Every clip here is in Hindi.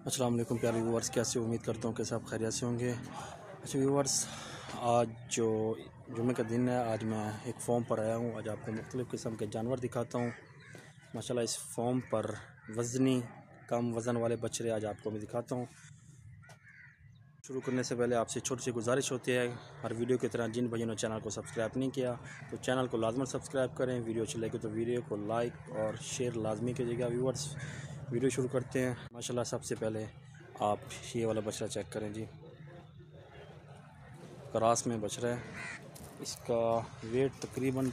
अस्सलाम वालेकुम प्यारे व्यूवर्स, कैसे उम्मीद करता हूँ कि सब खैरियत से होंगे। अच्छा व्यूवर्स, आज जो जुम्मे का दिन है, आज मैं एक फॉर्म पर आया हूँ। आज आपको मुख्तलिफ़ किस्म के जानवर दिखाता हूँ। माशाल्लाह इस फॉर्म पर वज़नी कम वज़न वाले बछड़े आज आपको मैं दिखाता हूँ। शुरू करने से पहले आपसे छोटी सी गुजारिश होती है, हर वीडियो की तरह जिन भाइयों ने चैनल को सब्सक्राइब नहीं किया तो चैनल को लाजमन सब्सक्राइब करें। वीडियो अच्छी लगे तो वीडियो को लाइक और शेयर लाजमी कीजिएगा। व्यूवर्स, वीडियो शुरू करते हैं। माशाल्लाह सबसे पहले आप ये वाला बछड़ा चेक करें जी, क्रॉस में बछड़ा है। इसका वेट तकरीबन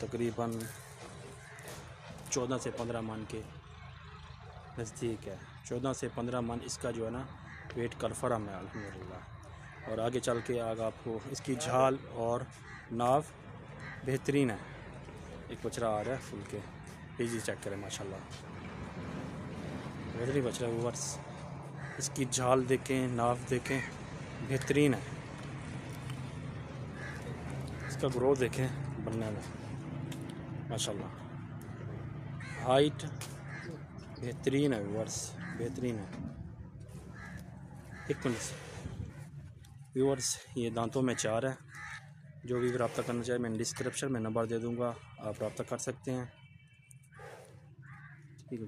14 से 15 मन के नज़दीक है। 14 से 15 मन इसका जो है ना वेट कन्फर्म है अल्हम्दुलिल्लाह। और आगे चल के आगे आपको इसकी झाल और नाव बेहतरीन है। एक बछड़ा आ रहा है फुल के, इजी चेक करें माशाल्लाह, वज़नी बछड़ा है व्यूअर्स। इसकी झाल देखें, नाव देखें, बेहतरीन है। इसका ग्रोथ देखें बनने में माशाल्लाह, हाइट बेहतरीन है व्यूअर्स, बेहतरीन है। एक मिनट व्यूअर्स, ये दांतों में 4 है। जो भी रब्ता करना चाहे मैं डिस्क्रिप्शन में नंबर दे दूंगा, आप रब्ता कर सकते हैं। ठीक है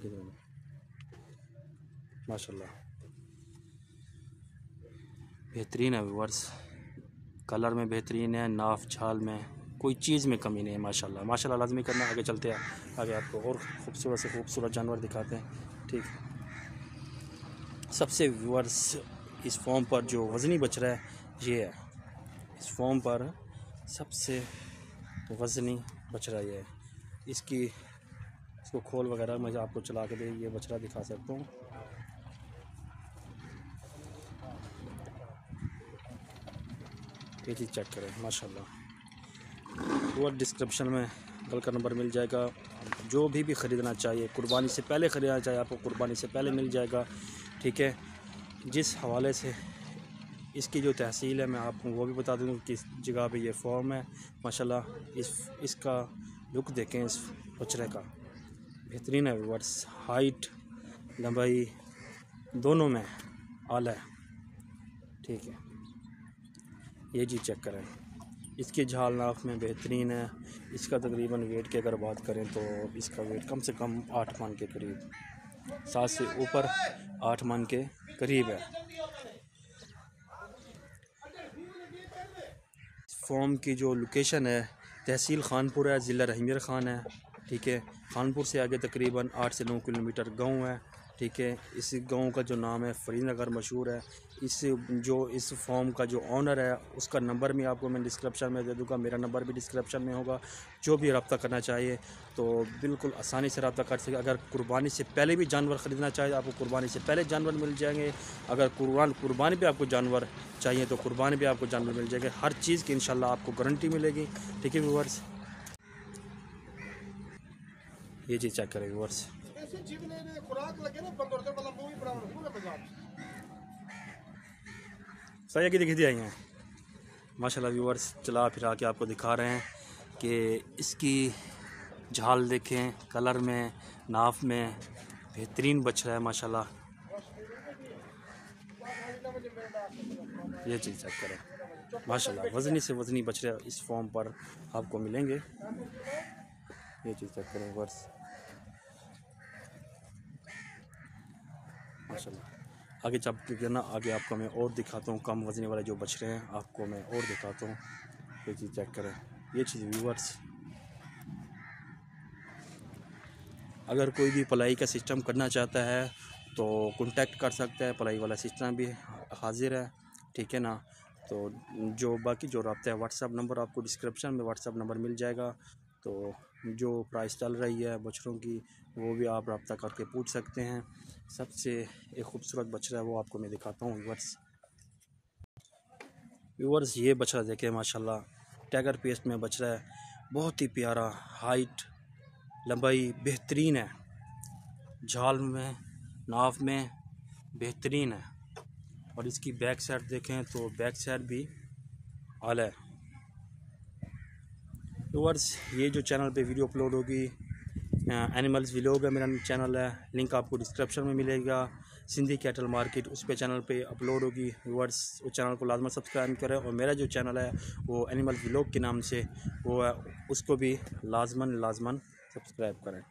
माशाल्लाह, बेहतरीन है व्यूअर्स। कलर में बेहतरीन है, नाफ झाल में कोई चीज़ में कमी नहीं है माशाल्लाह। माशाल्लाह लाजमी करना। आगे चलते हैं, आगे आपको और खूबसूरत से खूबसूरत जानवर दिखाते हैं। ठीक, सबसे व्यूअर्स इस फॉर्म पर जो वज़नी बछड़ा है ये है। इस फॉर्म पर सबसे वज़नी बछड़ा ये है। इसको खोल वगैरह मैं आपको चला के ये बछड़ा दिखा सकता हूँ। ये चीज़ चेक करें माशाल्लाह। वो डिस्क्रिप्शन में कल का नंबर मिल जाएगा। जो भी ख़रीदना चाहिए, कुर्बानी से पहले ख़रीदना चाहिए, आपको कुर्बानी से पहले मिल जाएगा। ठीक है, जिस हवाले से इसकी जो तहसील है मैं आपको वो भी बता दूँगा किस जगह पे ये फॉर्म है। माशाल्लाह इसका लुक देखें, इस बछड़े का बेहतरीन है व्यूअर्स। हाइट लंबाई दोनों में आला है। ठीक है, ये जी चेक करें। इसकी झाल नाफ में बेहतरीन है। इसका तकरीबन वेट की अगर बात करें तो इसका वेट कम से कम 8 मन के करीब, 7 से ऊपर 8 मन के करीब है। फॉर्म की जो लोकेशन है तहसील खानपुर है, ज़िला रहीमयार खान है। ठीक है, खानपुर से आगे तकरीबन 8 से 9 किलोमीटर गांव है। ठीक है, इस गांव का जो नाम है फरीद नगर मशहूर है। इस फॉर्म का जो ऑनर है उसका नंबर भी आपको मैं डिस्क्रिप्शन में दे दूंगा। मेरा नंबर भी डिस्क्रिप्शन में होगा। जो भी रब्ता करना चाहिए तो बिल्कुल आसानी से रब्ता कर सके। अगर कुर्बानी से पहले भी जानवर ख़रीदना चाहिए आपको कुर्बानी से पहले जानवर मिल जाएंगे। अगर कुर्बानी भी आपको जानवर चाहिए तो कुर्बानी भी आपको जानवर मिल जाएंगे। हर चीज़ की इंशाल्लाह आपको गारंटी मिलेगी। ठीक है व्यूअर्स, ये चीज़ चेक करें व्यूअर्स। सही की दिखी आई हैं माशाल्लाह व्यूअर्स। चला फिर आके आपको दिखा रहे हैं कि इसकी झाल देखें, कलर में, नाफ में बेहतरीन बछड़ा है माशाल्लाह। ये चीज़ चेक करें माशाल्लाह, वज़नी से वज़नी बछड़े इस फॉर्म पर आपको मिलेंगे। ये चीज़ चेक करें व्यूअर्स माशाल्लाह। आगे चल के ना आगे आपको मैं और दिखाता हूँ कम वज़नी वाले जो बछड़े हैं, आपको मैं और दिखाता हूँ। ये चीज़ चेक करें। ये चीज़ व्यूअर्स, अगर कोई भी पलाई का सिस्टम करना चाहता है तो कांटेक्ट कर सकता है। पलाई वाला सिस्टम भी हाजिर है। ठीक है ना, तो जो बाकी जो रब्ता है व्हाट्सअप नंबर आपको डिस्क्रिप्शन में व्हाट्सअप नंबर मिल जाएगा। तो जो प्राइस चल रही है बछड़ों की वो भी आप रब्ता करके पूछ सकते हैं। सबसे एक खूबसूरत बछड़ा है वो आपको मैं दिखाता हूँ व्यूअर्स। ये बछड़ा देखें माशाल्लाह, टाइगर पेस्ट में बछड़ा है, बहुत ही प्यारा। हाइट लंबाई बेहतरीन है, झाल में नाफ में बेहतरीन है। और इसकी बैक साइड देखें तो बैक साइड भी आला है। व्यूअर्स, ये जो चैनल पे वीडियो अपलोड होगी एनिमल्स व्लॉग है मेरा चैनल है, लिंक आपको डिस्क्रिप्शन में मिलेगा। सिंधी कैटल मार्केट, उस पे चैनल पे अपलोड होगी व्यूअर्स, उस चैनल को लाजमन सब्सक्राइब करें। और मेरा जो चैनल है वो एनिमल व्लॉग के नाम से वो है, उसको भी लाजमन सब्सक्राइब करें।